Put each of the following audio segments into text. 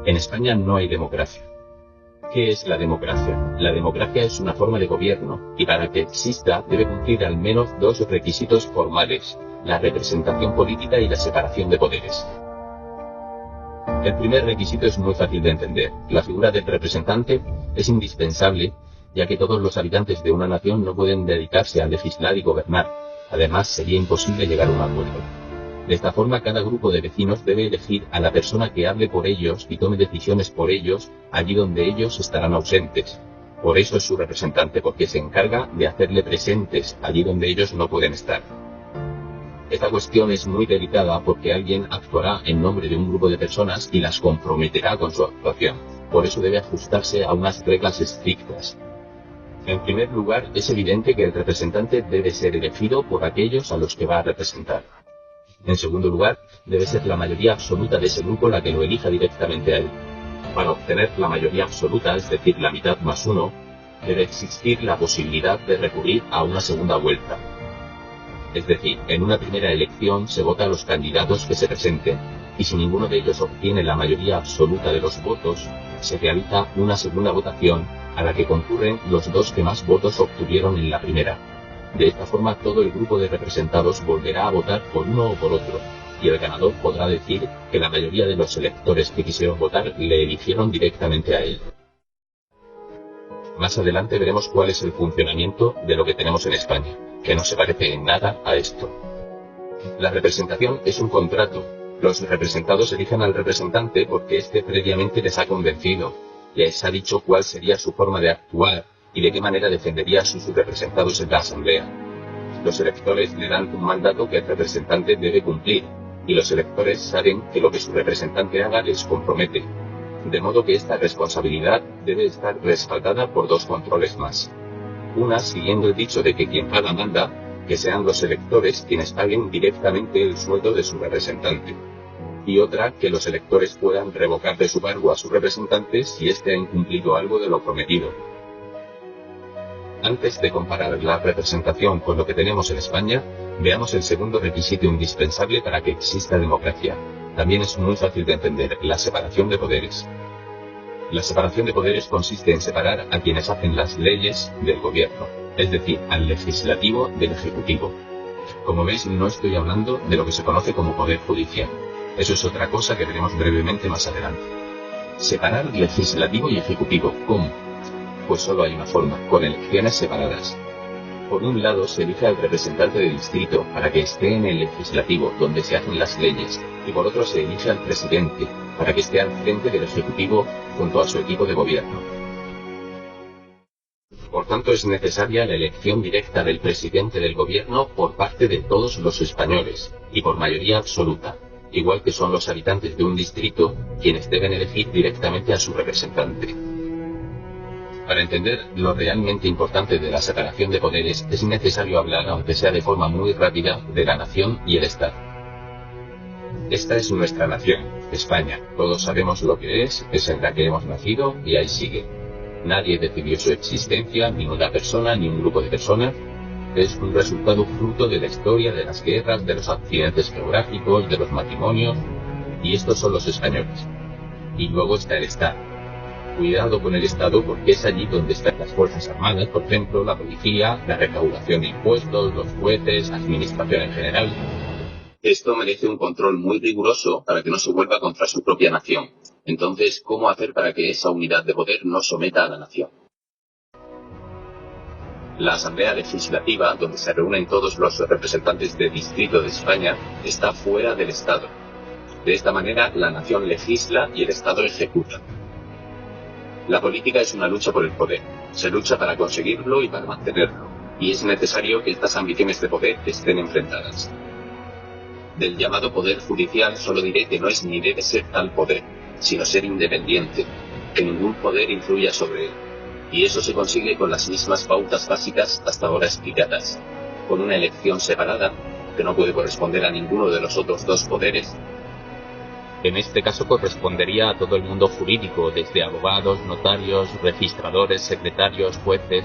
En España no hay democracia. ¿Qué es la democracia? La democracia es una forma de gobierno, y para que exista debe cumplir al menos dos requisitos formales: la representación política y la separación de poderes. El primer requisito es muy fácil de entender. La figura del representante es indispensable, ya que todos los habitantes de una nación no pueden dedicarse a legislar y gobernar. Además, sería imposible llegar a un acuerdo. De esta forma, cada grupo de vecinos debe elegir a la persona que hable por ellos y tome decisiones por ellos, allí donde ellos estarán ausentes. Por eso es su representante, porque se encarga de hacerle presentes allí donde ellos no pueden estar. Esta cuestión es muy delicada porque alguien actuará en nombre de un grupo de personas y las comprometerá con su actuación. Por eso debe ajustarse a unas reglas estrictas. En primer lugar, es evidente que el representante debe ser elegido por aquellos a los que va a representar. En segundo lugar, debe ser la mayoría absoluta de ese grupo la que lo elija directamente a él. Para obtener la mayoría absoluta, es decir, la mitad más uno, debe existir la posibilidad de recurrir a una segunda vuelta. Es decir, en una primera elección se vota a los candidatos que se presenten, y si ninguno de ellos obtiene la mayoría absoluta de los votos, se realiza una segunda votación, a la que concurren los dos que más votos obtuvieron en la primera. De esta forma, todo el grupo de representados volverá a votar por uno o por otro, y el ganador podrá decir que la mayoría de los electores que quisieron votar le eligieron directamente a él. Más adelante veremos cuál es el funcionamiento de lo que tenemos en España, que no se parece en nada a esto. La representación es un contrato. Los representados eligen al representante porque éste previamente les ha convencido, les ha dicho cuál sería su forma de actuar y de qué manera defendería a sus representados en la asamblea. Los electores le dan un mandato que el representante debe cumplir, y los electores saben que lo que su representante haga les compromete. De modo que esta responsabilidad debe estar respaldada por dos controles más. Una, siguiendo el dicho de que quien paga manda, que sean los electores quienes paguen directamente el sueldo de su representante. Y otra, que los electores puedan revocar de su cargo a su representante si éste ha incumplido algo de lo prometido. Antes de comparar la representación con lo que tenemos en España, veamos el segundo requisito indispensable para que exista democracia. También es muy fácil de entender: la separación de poderes. La separación de poderes consiste en separar a quienes hacen las leyes del gobierno, es decir, al legislativo del ejecutivo. Como veis, no estoy hablando de lo que se conoce como poder judicial. Eso es otra cosa que veremos brevemente más adelante. Separar legislativo y ejecutivo, ¿cómo? Pues solo hay una forma: con elecciones separadas. Por un lado se elige al representante de distrito para que esté en el legislativo, donde se hacen las leyes, y por otro se elige al presidente, para que esté al frente del ejecutivo, junto a su equipo de gobierno. Por tanto, es necesaria la elección directa del presidente del gobierno por parte de todos los españoles, y por mayoría absoluta, igual que son los habitantes de un distrito, quienes deben elegir directamente a su representante. Para entender lo realmente importante de la separación de poderes, es necesario hablar, aunque sea de forma muy rápida, de la nación y el Estado. Esta es nuestra nación, España. Todos sabemos lo que es en la que hemos nacido, y ahí sigue. Nadie decidió su existencia, ni una persona, ni un grupo de personas. Es un resultado fruto de la historia, de las guerras, de los accidentes geográficos, de los matrimonios, y estos son los españoles. Y luego está el Estado. Cuidado con el Estado, porque es allí donde están las Fuerzas Armadas, por ejemplo, la policía, la recaudación de impuestos, los jueces, la administración en general. Esto merece un control muy riguroso para que no se vuelva contra su propia nación. Entonces, ¿cómo hacer para que esa unidad de poder no someta a la nación? La Asamblea Legislativa, donde se reúnen todos los representantes de distrito de España, está fuera del Estado. De esta manera, la nación legisla y el Estado ejecuta. La política es una lucha por el poder. Se lucha para conseguirlo y para mantenerlo. Y es necesario que estas ambiciones de poder estén enfrentadas. Del llamado poder judicial solo diré que no es ni debe ser tal poder, sino ser independiente, que ningún poder influya sobre él. Y eso se consigue con las mismas pautas básicas hasta ahora explicadas. Con una elección separada, que no puede corresponder a ninguno de los otros dos poderes. En este caso correspondería a todo el mundo jurídico, desde abogados, notarios, registradores, secretarios, jueces.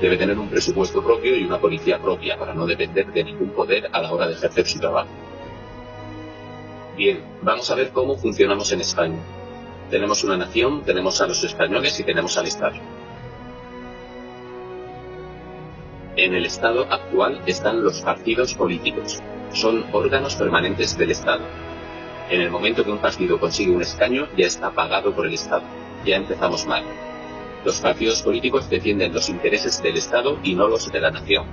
Debe tener un presupuesto propio y una policía propia para no depender de ningún poder a la hora de ejercer su trabajo. Bien, vamos a ver cómo funcionamos en España. Tenemos una nación, tenemos a los españoles y tenemos al Estado. En el Estado actual están los partidos políticos. Son órganos permanentes del Estado. En el momento que un partido consigue un escaño, ya está pagado por el Estado. Ya empezamos mal. Los partidos políticos defienden los intereses del Estado y no los de la nación.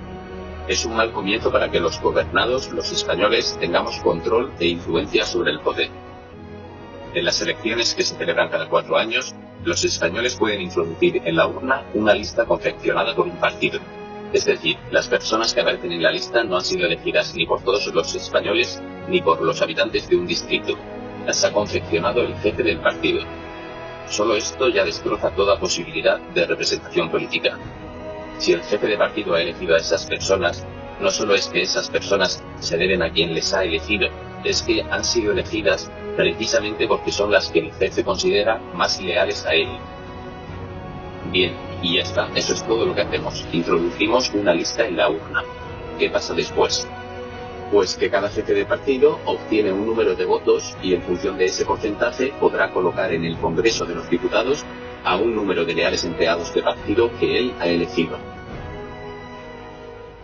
Es un mal comienzo para que los gobernados, los españoles, tengamos control e influencia sobre el poder. En las elecciones que se celebran cada 4 años, los españoles pueden introducir en la urna una lista confeccionada por un partido. Es decir, las personas que aparecen en la lista no han sido elegidas ni por todos los españoles, ni por los habitantes de un distrito. Las ha confeccionado el jefe del partido. Solo esto ya destroza toda posibilidad de representación política. Si el jefe de partido ha elegido a esas personas, no solo es que esas personas se deben a quien les ha elegido, es que han sido elegidas precisamente porque son las que el jefe considera más leales a él. Bien, y ya está, eso es todo lo que hacemos. Introducimos una lista en la urna. ¿Qué pasa después? Pues que cada jefe de partido obtiene un número de votos y en función de ese porcentaje podrá colocar en el Congreso de los Diputados a un número de leales empleados de partido que él ha elegido.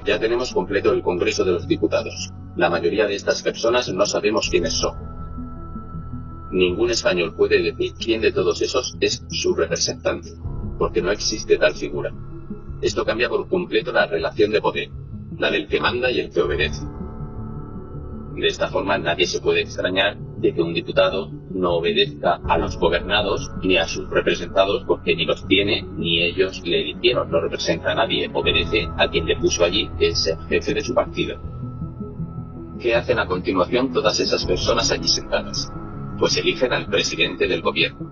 Ya tenemos completo el Congreso de los Diputados. La mayoría de estas personas no sabemos quiénes son. Ningún español puede decir quién de todos esos es su representante, porque no existe tal figura. Esto cambia por completo la relación de poder, la del que manda y el que obedece. De esta forma nadie se puede extrañar de que un diputado no obedezca a los gobernados ni a sus representados porque ni los tiene ni ellos le eligieron, no representa a nadie, obedece a quien le puso allí, que es el jefe de su partido. ¿Qué hacen a continuación todas esas personas allí sentadas? Pues eligen al presidente del gobierno.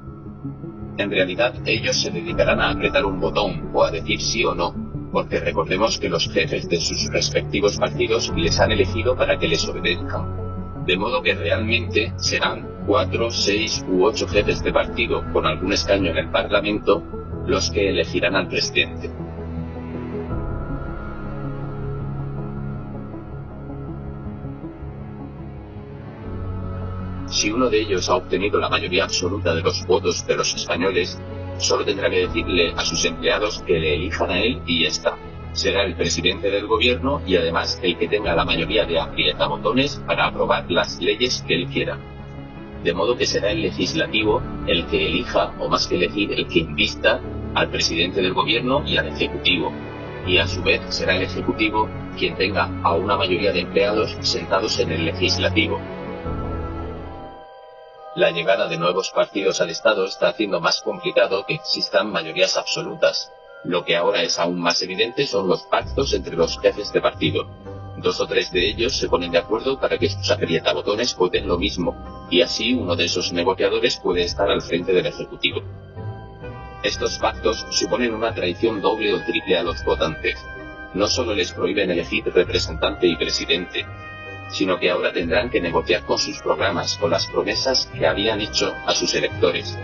En realidad ellos se dedicarán a apretar un botón o a decir sí o no, porque recordemos que los jefes de sus respectivos partidos les han elegido para que les obedezcan. De modo que realmente serán 4, 6 u 8 jefes de partido con algún escaño en el Parlamento los que elegirán al presidente. Si uno de ellos ha obtenido la mayoría absoluta de los votos de los españoles, solo tendrá que decirle a sus empleados que le elijan a él y ya está. Será el presidente del gobierno y además el que tenga la mayoría de aprietabotones para aprobar las leyes que él quiera. De modo que será el legislativo el que elija, o más que elegir, el que invista al presidente del gobierno y al ejecutivo. Y a su vez será el ejecutivo quien tenga a una mayoría de empleados sentados en el legislativo. La llegada de nuevos partidos al Estado está haciendo más complicado que existan mayorías absolutas. Lo que ahora es aún más evidente son los pactos entre los jefes de partido. 2 o 3 de ellos se ponen de acuerdo para que sus aprietabotones voten lo mismo, y así uno de esos negociadores puede estar al frente del Ejecutivo. Estos pactos suponen una traición doble o triple a los votantes. No solo les prohíben elegir representante y presidente, sino que ahora tendrán que negociar con sus programas, con las promesas que habían hecho a sus electores.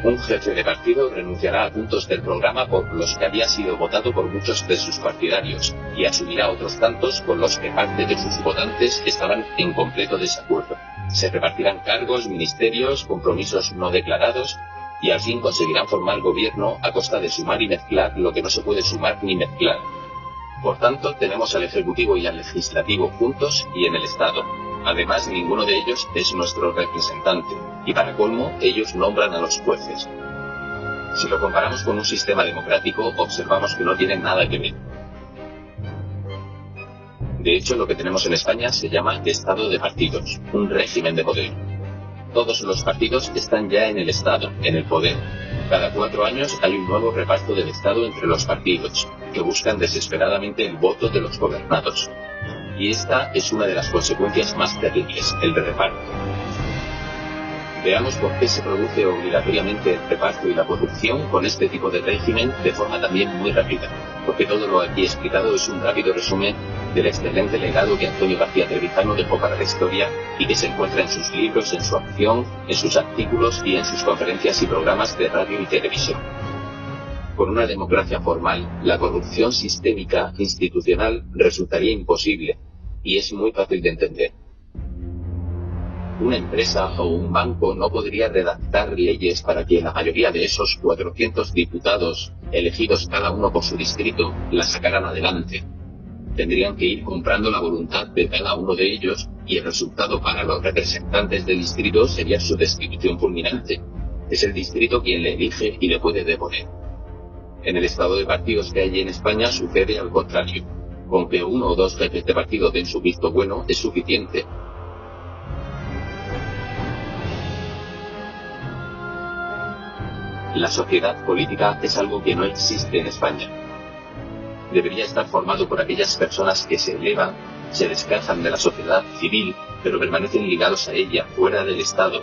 Un jefe de partido renunciará a puntos del programa por los que había sido votado por muchos de sus partidarios, y asumirá otros tantos con los que parte de sus votantes estaban en completo desacuerdo. Se repartirán cargos, ministerios, compromisos no declarados, y al fin conseguirán formar gobierno a costa de sumar y mezclar lo que no se puede sumar ni mezclar. Por tanto, tenemos al Ejecutivo y al Legislativo juntos y en el Estado. Además, ninguno de ellos es nuestro representante, y para colmo, ellos nombran a los jueces. Si lo comparamos con un sistema democrático, observamos que no tienen nada que ver. De hecho, lo que tenemos en España se llama Estado de partidos, un régimen de poder. Todos los partidos están ya en el Estado, en el poder. Cada 4 años hay un nuevo reparto del Estado entre los partidos, que buscan desesperadamente el voto de los gobernados. Y esta es una de las consecuencias más terribles, el reparto. Veamos por qué se produce obligatoriamente el reparto y la corrupción con este tipo de régimen de forma también muy rápida, porque todo lo aquí explicado es un rápido resumen del excelente legado que Antonio García Trevijano dejó para la historia y que se encuentra en sus libros, en su acción, en sus artículos y en sus conferencias y programas de radio y televisión. Con una democracia formal, la corrupción sistémica institucional resultaría imposible, y es muy fácil de entender. Una empresa o un banco no podría redactar leyes para que la mayoría de esos 400 diputados, elegidos cada uno por su distrito, las sacaran adelante. Tendrían que ir comprando la voluntad de cada uno de ellos, y el resultado para los representantes del distrito sería su destitución fulminante. Es el distrito quien le elige y le puede deponer. En el estado de partidos que hay en España sucede al contrario. Con que uno o dos jefes de partido den su visto bueno es suficiente. La sociedad política es algo que no existe en España. Debería estar formado por aquellas personas que se elevan, se descansan de la sociedad civil, pero permanecen ligados a ella, fuera del Estado.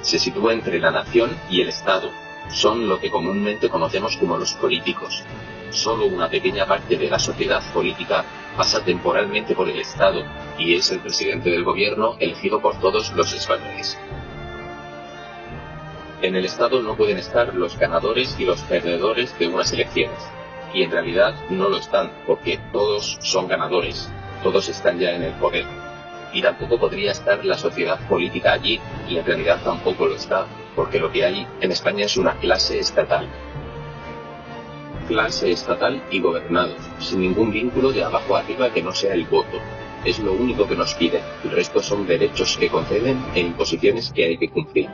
Se sitúa entre la nación y el Estado. Son lo que comúnmente conocemos como los políticos. Solo una pequeña parte de la sociedad política pasa temporalmente por el Estado, y es el presidente del gobierno elegido por todos los españoles. En el Estado no pueden estar los ganadores y los perdedores de unas elecciones. Y en realidad no lo están, porque todos son ganadores, todos están ya en el poder. Y tampoco podría estar la sociedad política allí, y en realidad tampoco lo está, porque lo que hay en España es una clase estatal. Clase estatal y gobernados, sin ningún vínculo de abajo a arriba que no sea el voto. Es lo único que nos piden, el resto son derechos que conceden e imposiciones que hay que cumplir.